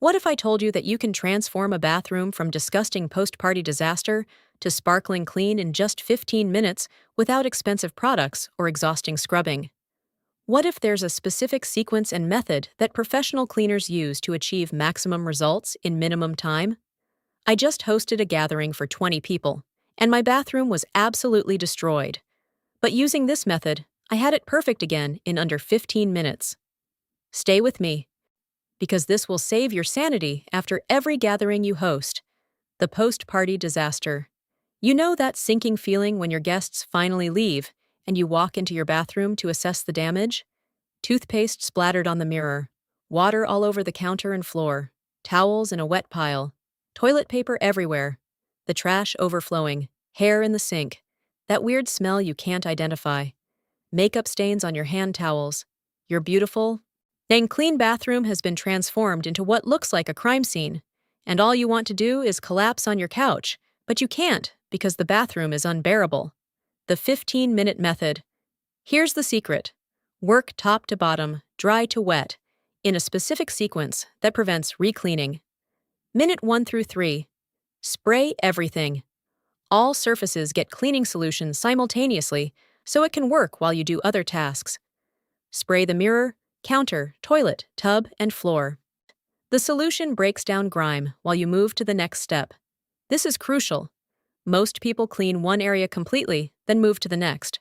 What if I told you that you can transform a bathroom from disgusting post-party disaster to sparkling clean in just 15 minutes without expensive products or exhausting scrubbing? What if there's a specific sequence and method that professional cleaners use to achieve maximum results in minimum time? I just hosted a gathering for 20 people, and my bathroom was absolutely destroyed. But using this method, I had it perfect again in under 15 minutes. Stay with me, because this will save your sanity after every gathering you host. The post-party disaster. You know that sinking feeling when your guests finally leave and you walk into your bathroom to assess the damage? Toothpaste splattered on the mirror, water all over the counter and floor, towels in a wet pile, toilet paper everywhere, the trash overflowing, hair in the sink, that weird smell you can't identify, makeup stains on your hand towels. Your beautiful and clean bathroom has been transformed into what looks like a crime scene, and all you want to do is collapse on your couch, but you can't because the bathroom is unbearable. The 15-minute method. Here's the secret. Work top to bottom, dry to wet, in a specific sequence that prevents re-cleaning. Minute 1 through 3. Spray everything. All surfaces get cleaning solutions simultaneously, so it can work while you do other tasks. Spray the mirror, counter, toilet, tub, and floor. The solution breaks down grime while you move to the next step. This is crucial. Most people clean one area completely, then move to the next.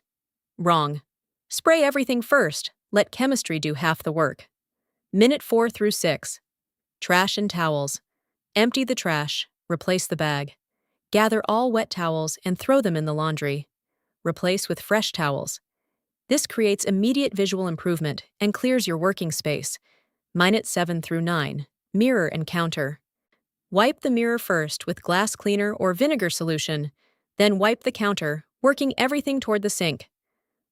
Wrong. Spray everything first, let chemistry do half the work. Minute 4 through 6. Trash and towels. Empty the trash, replace the bag. Gather all wet towels and throw them in the laundry. Replace with fresh towels. This creates immediate visual improvement and clears your working space. Minute 7 through 9. Mirror and counter. Wipe the mirror first with glass cleaner or vinegar solution, then wipe the counter, working everything toward the sink.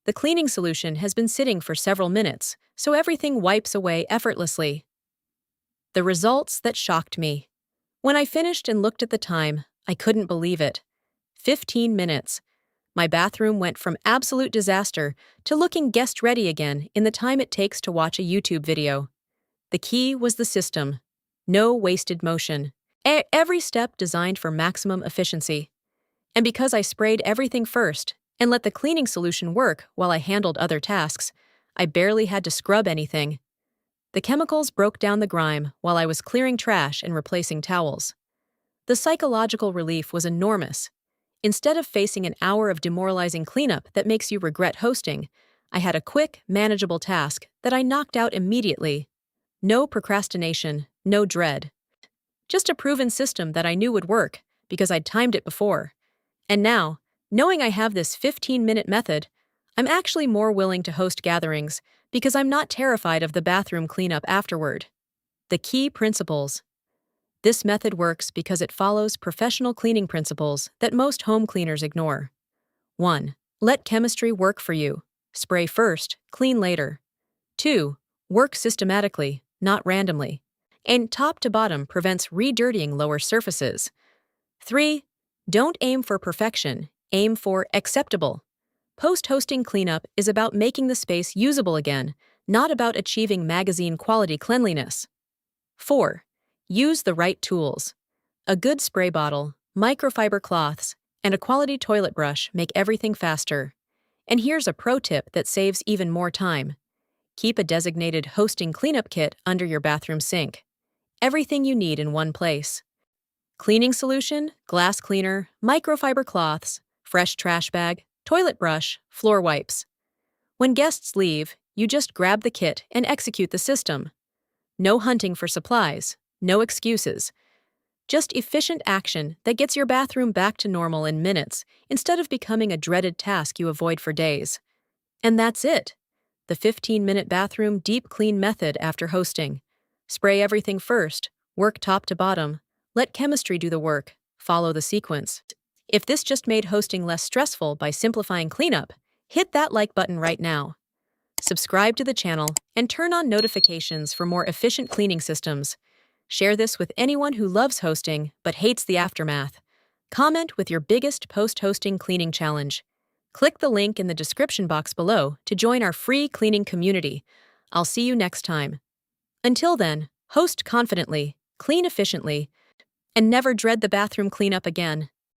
The cleaning solution has been sitting for several minutes, so everything wipes away effortlessly. The results that shocked me. When I finished and looked at the time, I couldn't believe it. 15 minutes. My bathroom went from absolute disaster to looking guest-ready again in the time it takes to watch a YouTube video. The key was the system. No wasted motion. Every step designed for maximum efficiency. And because I sprayed everything first and let the cleaning solution work while I handled other tasks, I barely had to scrub anything. The chemicals broke down the grime while I was clearing trash and replacing towels. The psychological relief was enormous. Instead of facing an hour of demoralizing cleanup that makes you regret hosting, I had a quick, manageable task that I knocked out immediately. No procrastination, no dread. Just a proven system that I knew would work because I'd timed it before. And now, knowing I have this 15-minute method, I'm actually more willing to host gatherings because I'm not terrified of the bathroom cleanup afterward. The key principles. This method works because it follows professional cleaning principles that most home cleaners ignore. 1. Let chemistry work for you. Spray first, clean later. 2. Work systematically, not randomly. And top to bottom prevents re-dirtying lower surfaces. 3. Don't aim for perfection, aim for acceptable. Post-hosting cleanup is about making the space usable again, not about achieving magazine-quality cleanliness. 4. Use the right tools. A good spray bottle, microfiber cloths, and a quality toilet brush make everything faster. And here's a pro tip that saves even more time. Keep a designated hosting cleanup kit under your bathroom sink. Everything you need in one place. Cleaning solution, glass cleaner, microfiber cloths, fresh trash bag, toilet brush, floor wipes. When guests leave, you just grab the kit and execute the system. No hunting for supplies, no excuses. Just efficient action that gets your bathroom back to normal in minutes instead of becoming a dreaded task you avoid for days. And that's it. The 15-minute bathroom deep clean method after hosting. Spray everything first, work top to bottom, let chemistry do the work, follow the sequence. If this just made hosting less stressful by simplifying cleanup, hit that like button right now. Subscribe to the channel and turn on notifications for more efficient cleaning systems. Share this with anyone who loves hosting but hates the aftermath. Comment with your biggest post-hosting cleaning challenge. Click the link in the description box below to join our free cleaning community. I'll see you next time. Until then, host confidently, clean efficiently, and never dread the bathroom cleanup again.